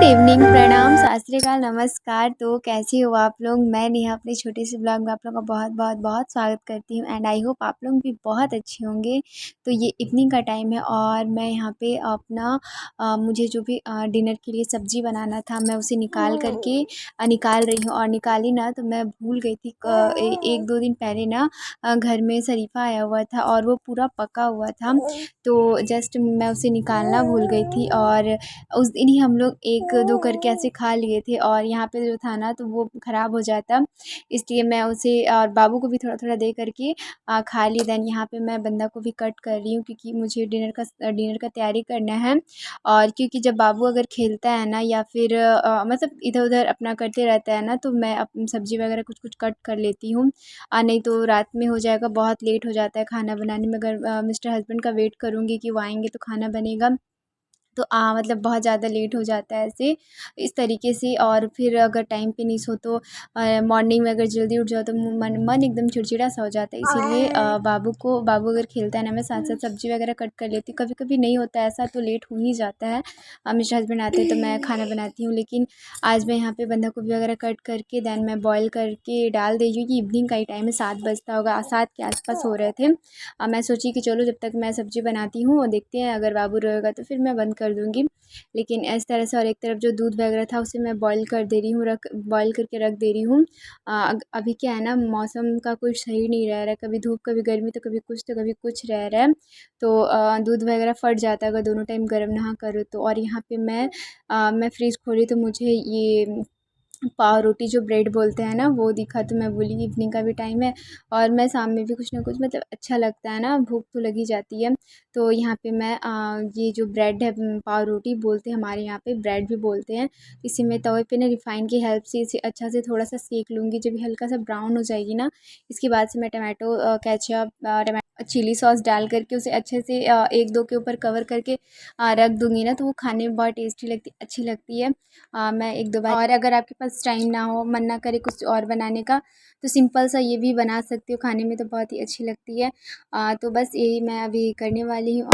Evening, प्रणाम, सत श्री अकाल, नमस्कार। तो कैसे हो आप लोग? मैं नेहा अपने छोटे से ब्लॉग में आप लोगों का बहुत बहुत बहुत स्वागत करती हूँ एंड आई होप आप लोग भी बहुत अच्छे होंगे। तो ये इवनिंग का टाइम है और मैं यहाँ पे अपना मुझे जो भी डिनर के लिए सब्ज़ी बनाना था मैं उसे निकाल रही हूँ और निकाली ना तो मैं भूल गई थी। एक दो दिन पहले ना घर में शरीफ़ा आया हुआ था और वो पूरा पका हुआ था, तो जस्ट मैं उसे निकालना भूल गई थी और उस दिन ही हम लोग 1-2 करके ऐसे खा लिए थे और यहाँ पे जो था ना तो वो ख़राब हो जाता, इसलिए मैं उसे और बाबू को भी थोड़ा-थोड़ा दे करके खा ली। देन यहाँ पे मैं बंधा गोभी कट कर रही हूँ क्योंकि मुझे डिनर का तैयारी करना है। और क्योंकि जब बाबू अगर खेलता है ना या फिर मतलब इधर-उधर अपना करते रहता है ना तो मैं सब्ज़ी वगैरह कुछ-कुछ कट कर लेती हूँ। नहीं तो रात में हो जाएगा, बहुत लेट हो जाता है खाना बनाने में। अगर मिस्टर हस्बैंड का वेट करूँगी कि वो आएँगे तो खाना बनेगा, तो मतलब बहुत ज़्यादा लेट हो जाता है ऐसे इस तरीके से। और फिर अगर टाइम पे नहीं सो तो मॉर्निंग में अगर जल्दी उठ जाओ तो मन एकदम चिड़चिड़ा सा हो जाता है। इसीलिए बाबू अगर खेलता है ना मैं साथ साथ सब्ज़ी वगैरह कट कर लेती हूँ। कभी कभी नहीं होता ऐसा तो लेट हो ही जाता है। मेरे हस्बैंड आते हैं तो मैं खाना बनाती हूँ, लेकिन आज मैं यहाँ पे बंधा गोभी वगैरह कट करके दैन मैं बॉयल करके डाल दे रही हूँ कि इवनिंग का ही टाइम है, 7 बजता होगा, 7 के आसपास हो रहे थे। मैं सोची कि चलो जब तक मैं सब्ज़ी बनाती हूँ और देखते हैं, अगर बाबू रहेगा तो फिर मैं बंद कर दूँगी। लेकिन इस तरह से और एक तरफ जो दूध वगैरह था उसे मैं बॉईल कर दे रही हूँ, बॉईल करके रख दे रही हूँ। अभी क्या है ना, मौसम का कुछ सही नहीं रह रहा है, कभी धूप कभी गर्मी तो कभी कुछ तो कभी कुछ रह रहा है। तो दूध वगैरह फट जाता है अगर दोनों टाइम गर्म ना करो तो। और यहाँ पे मैं फ्रिज खोली तो मुझे ये पाव रोटी जो ब्रेड बोलते हैं ना वो दिखा, तो मैं बोली इवनिंग का भी टाइम है और मैं शाम में भी कुछ ना कुछ मतलब अच्छा लगता है ना, भूख तो लगी जाती है। तो यहाँ पे मैं ये जो ब्रेड है, पाव रोटी बोलते हैं हमारे यहाँ पे, ब्रेड भी बोलते हैं। इसे मैं तवे पे ना रिफ़ाइन की हेल्प से इसे अच्छा से थोड़ा सा सेक लूँगी। जब ये हल्का सा ब्राउन हो जाएगी ना, इसके बाद से मैं टमाटो केचप चिली सॉस डाल करके उसे अच्छे से 1-2 के ऊपर कवर करके रख दूँगी ना, तो वो खाने में बहुत टेस्टी लगती, अच्छी लगती है। मैं 1-2 बार, और अगर आपके पास टाइम ना हो, मन ना करे कुछ और बनाने का, तो सिंपल सा ये भी बना सकती हो, खाने में तो बहुत ही अच्छी लगती है। तो बस यही मैं अभी करने वाली हूँ।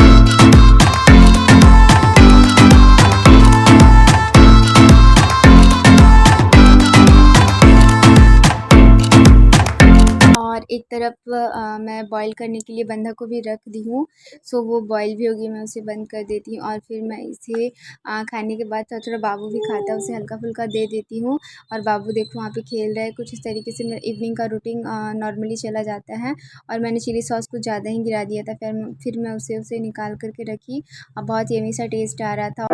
और एक तरफ मैं बॉईल करने के लिए बंधा गोभी रख दी हूँ, सो वो बॉईल भी होगी, मैं उसे बंद कर देती हूँ और फिर मैं इसे खाने के बाद थोड़ा-थोड़ा बाबू भी खाता है, उसे हल्का-फुल्का दे देती हूँ। और बाबू देखो वहाँ पे खेल रहा है, कुछ इस तरीके से मेरा इवनिंग का रूटीन नॉर्मली चला जाता है। और मैंने चिली सॉस कुछ ज़्यादा ही गिरा दिया था, फिर मैं उसे निकाल कर के रखी और बहुत यम्मी सा टेस्ट आ रहा था।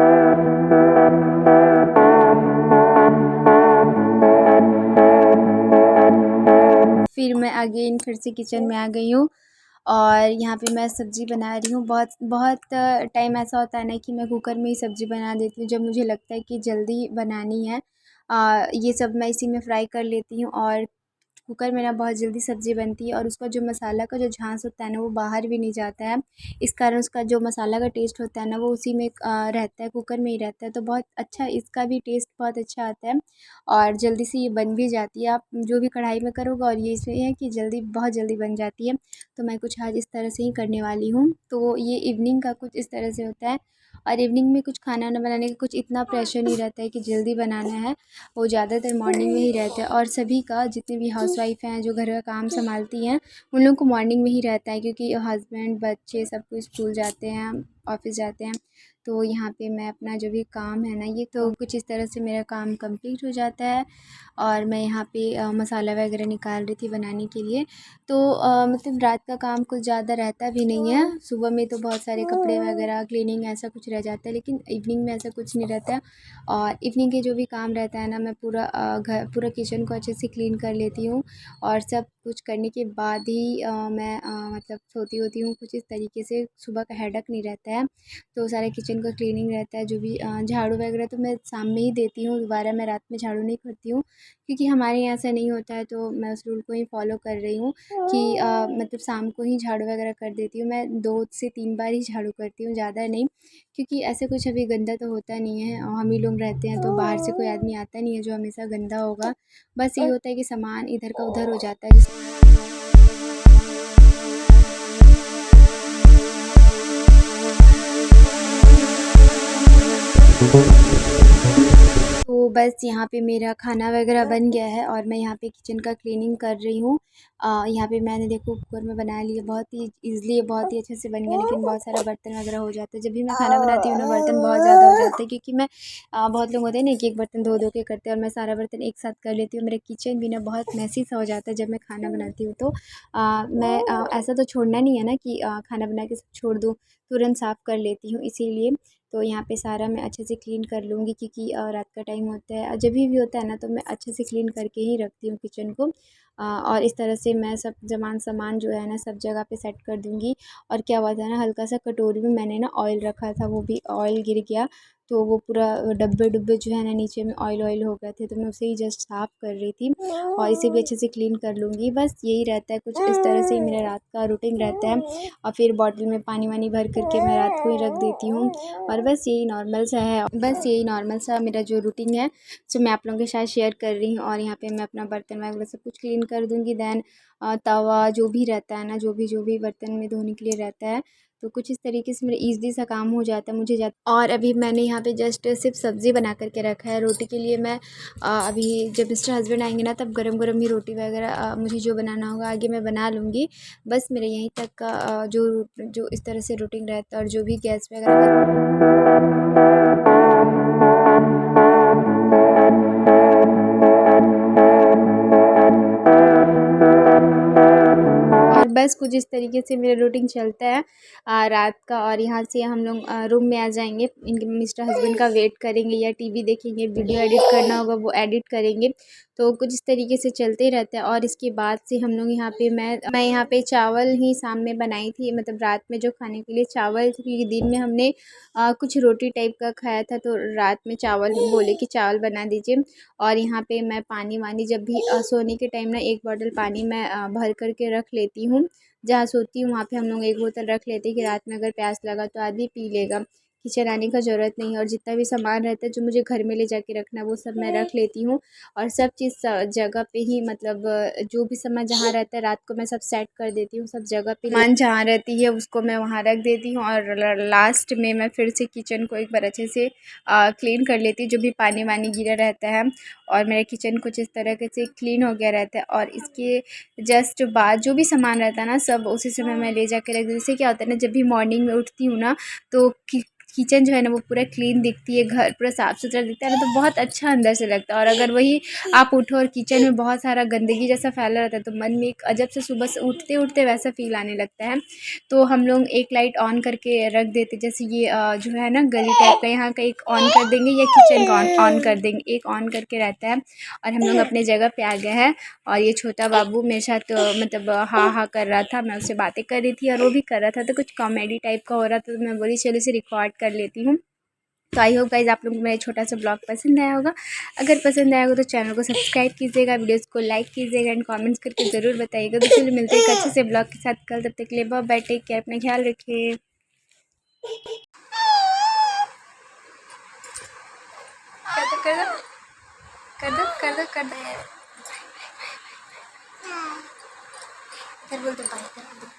फिर मैं अगेन फिर से किचन में आ गई हूँ और यहाँ पे मैं सब्ज़ी बना रही हूँ। बहुत बहुत टाइम ऐसा होता है ना कि मैं कुकर में ही सब्ज़ी बना देती हूँ जब मुझे लगता है कि जल्दी बनानी है। ये सब मैं इसी में फ्राई कर लेती हूँ और कुकर में ना बहुत जल्दी सब्ज़ी बनती है और उसका जो मसाला का जो झांस होता है ना वो बाहर भी नहीं जाता है। इस कारण उसका जो मसाला का टेस्ट होता है ना वो उसी में रहता है, कुकर में ही रहता है, तो बहुत अच्छा इसका भी टेस्ट बहुत अच्छा आता है और जल्दी से ये बन भी जाती है। आप जो भी कढ़ाई में करोगे, और ये इसमें है कि बहुत जल्दी बन जाती है। तो मैं कुछ आज इस तरह से ही करने वाली हूँ। तो ये इवनिंग का कुछ इस तरह से होता है और इवनिंग में कुछ खाना ना बनाने का कुछ इतना प्रेशर नहीं रहता है कि जल्दी बनाना है, वो ज़्यादातर मॉर्निंग में ही रहता है। और सभी का, जितने भी हाउसवाइफ हैं जो घर का काम संभालती हैं, उन लोगों को मॉर्निंग में ही रहता है क्योंकि हस्बैंड बच्चे सब कोई स्कूल जाते हैं, ऑफिस जाते हैं। तो यहाँ पे मैं अपना जो भी काम है ना, ये तो कुछ इस तरह से मेरा काम कंप्लीट हो जाता है और मैं यहाँ पे मसाला वगैरह निकाल रही थी बनाने के लिए। तो मतलब रात का काम कुछ ज़्यादा रहता भी नहीं है, सुबह में तो बहुत सारे कपड़े वगैरह क्लीनिंग ऐसा कुछ रह जाता है, लेकिन इवनिंग में ऐसा कुछ नहीं रहता है। और इवनिंग के जो भी काम रहता है ना, मैं पूरा किचन को अच्छे से क्लीन कर लेती हूँ और सब कुछ करने के बाद ही मैं मतलब सोती होती हूँ। कुछ इस तरीके से सुबह का हेडेक नहीं रहता है, तो सारा किचन का क्लीनिंग रहता है। जो भी झाड़ू वगैरह तो मैं शाम में ही देती हूँ, दोबारा मैं रात में झाड़ू नहीं करती हूँ क्योंकि हमारे यहाँ ऐसा नहीं होता है। तो मैं उस रूल को ही फॉलो कर रही हूँ कि मतलब शाम को ही झाड़ू वगैरह कर देती हूँ। मैं 2 से 3 बार ही झाड़ू करती हूँ, ज़्यादा नहीं, क्योंकि ऐसे कुछ अभी गंदा तो होता नहीं है और हम ही लोग रहते हैं, तो बाहर से कोई आदमी आता नहीं है जो हमेशा गंदा होगा। बस ये होता है कि सामान इधर का उधर हो जाता है। बस यहाँ पे मेरा खाना वगैरह बन गया है और मैं यहाँ पे किचन का क्लीनिंग कर रही हूँ। यहाँ पे मैंने देखो कुकर में बना लिया, बहुत ही ईज़िली बहुत ही अच्छे से बन गया, लेकिन बहुत सारा बर्तन वगैरह हो जाता है। जब भी मैं खाना बनाती हूँ ना बर्तन बहुत ज़्यादा हो जाते हैं, क्योंकि मैं बहुत लोग होते हैं ना एक एक बर्तन धो धो के करते हैं, और मैं सारा बर्तन एक साथ कर लेती हूँ। मेरा किचन भी ना बहुत मैसी सा हो जाता है जब मैं खाना बनाती हूँ। तो मैं ऐसा तो छोड़ना नहीं है ना कि खाना बना के सब छोड़ दूँ, तुरंत साफ़ कर लेती हूँ इसीलिए। तो यहाँ पे सारा मैं अच्छे से क्लीन कर लूँगी, क्योंकि रात का टाइम होता है, जब भी होता है ना तो मैं अच्छे से क्लीन करके ही रखती हूँ किचन को। और इस तरह से मैं सब सामान जो है ना सब जगह पे सेट कर दूँगी। और क्या हुआ था ना, हल्का सा कटोरी में मैंने ना ऑयल रखा था, वो भी ऑयल गिर गया, तो वो पूरा डब्बे जो है ना नीचे में ऑयल ऑयल हो गए थे, तो मैं उसे ही जस्ट साफ़ कर रही थी। और इसे भी अच्छे से क्लीन कर लूँगी। बस यही रहता है, कुछ इस तरह से ही मेरा रात का रूटीन रहता है। और फिर बॉटल में पानी वानी भर करके मैं रात को ही रख देती हूँ। और बस यही नॉर्मल सा है, बस यही नॉर्मल सा मेरा जो रूटीन है सो मैं आप लोगों के साथ शेयर कर रही हूँ। और यहाँ पे मैं अपना बर्तन वगैरह सब कुछ क्लीन कर दूँगी। दैन तवा जो भी रहता है ना, जो भी बर्तन में धोने के लिए रहता है, तो कुछ इस तरीके से मेरा ईज़िली सा काम हो जाता है मुझे और अभी मैंने यहाँ पे जस्ट सिर्फ सब्ज़ी बना करके रखा है। रोटी के लिए मैं अभी जब मिस्टर हस्बैंड आएंगे ना तब गरम गरम ही रोटी वगैरह मुझे जो बनाना होगा आगे मैं बना लूँगी। बस मेरे यहीं तक का जो जो इस तरह से रूटीन रहता है। और जो भी गैस वगैरह और बस कुछ इस तरीके से मेरा रूटीन चलता है रात का। और यहाँ से हम लोग रूम में आ जाएंगे, इनके मिस्टर हस्बैंड का वेट करेंगे या टीवी देखेंगे, वीडियो एडिट करना होगा वो एडिट करेंगे। तो कुछ इस तरीके से चलते रहता है। और इसके बाद से हम लोग यहाँ पे मैं यहाँ पे चावल ही शाम में बनाई थी, मतलब रात में जो खाने के लिए चावल थी, क्योंकि दिन में हमने कुछ रोटी टाइप का खाया था, तो रात में चावल बोले कि चावल बना दीजिए। और यहाँ पे मैं पानी वानी जब भी सोने के टाइम ना एक बॉटल पानी मैं भर करके रख लेती हूँ। जहाँ सोती हूँ वहाँ पे हम लोग एक बोतल रख लेते हैं कि रात में अगर प्यास लगा तो आदमी पी लेगा, किचन आने का ज़रूरत नहीं है। और जितना भी सामान रहता है जो मुझे घर में ले जाके रखना है वो सब मैं रख लेती हूँ। और सब चीज़ जगह पे ही, मतलब जो भी सामान जहाँ रहता है रात को मैं सब सेट कर देती हूँ, सब जगह पे सामान जहाँ रहती है उसको मैं वहाँ रख देती हूँ। और लास्ट में मैं फिर से किचन को एक बार अच्छे से क्लीन कर लेती हूँ, जो भी पानी वानी गिरा रहता है। और मेरा किचन कुछ इस तरह से क्लीन हो गया रहता है। और इसके जस्ट बाद जो भी सामान रहता है ना सब उसी समय मैं ले जाके रख देती हूँ। इससे क्या होता है ना, जब भी मॉर्निंग में उठती हूँ ना तो किचन जो है ना वो पूरा क्लीन दिखती है, घर पूरा साफ़ सुथरा दिखता है ना, तो बहुत अच्छा अंदर से लगता है। और अगर वही आप उठो और किचन में बहुत सारा गंदगी जैसा फैला रहता है तो मन में एक अजब से सुबह से उठते उठते वैसा फील आने लगता है। तो हम लोग एक लाइट ऑन करके रख देते, जैसे ये जो है ना गली टाइप का, यहाँ का एक ऑन कर देंगे या किचन का ऑन कर देंगे, एक ऑन करके रहता है। और हम लोग अपने जगह पे आ गए हैं। और ये छोटा बाबू मेरे साथ मतलब हाँ हाँ कर रहा था, मैं उससे बातें कर रही थी और वो भी कर रहा था, तो कुछ कॉमेडी टाइप का हो रहा था, तो मैं बोली चलो इसे रिकॉर्ड कर लेती हूँ। तो आई होप गाइज आप लोगों को मेरा छोटा सा ब्लॉग पसंद आया होगा। अगर पसंद आया होगा तो चैनल को सब्सक्राइब कीजिएगा, वीडियोस को लाइक कीजिएगा एंड कमेंट्स करके ज़रूर बताइएगा। तो चलिए मिलते हैं एक अच्छे से ब्लॉग के साथ कल, तब तक के लिए बाय बाय, टेक केयर, अपना ख्याल रखिए। कर दो कर दो कर दो कर दो कर दो, फिर बोल दो बाय कर दो।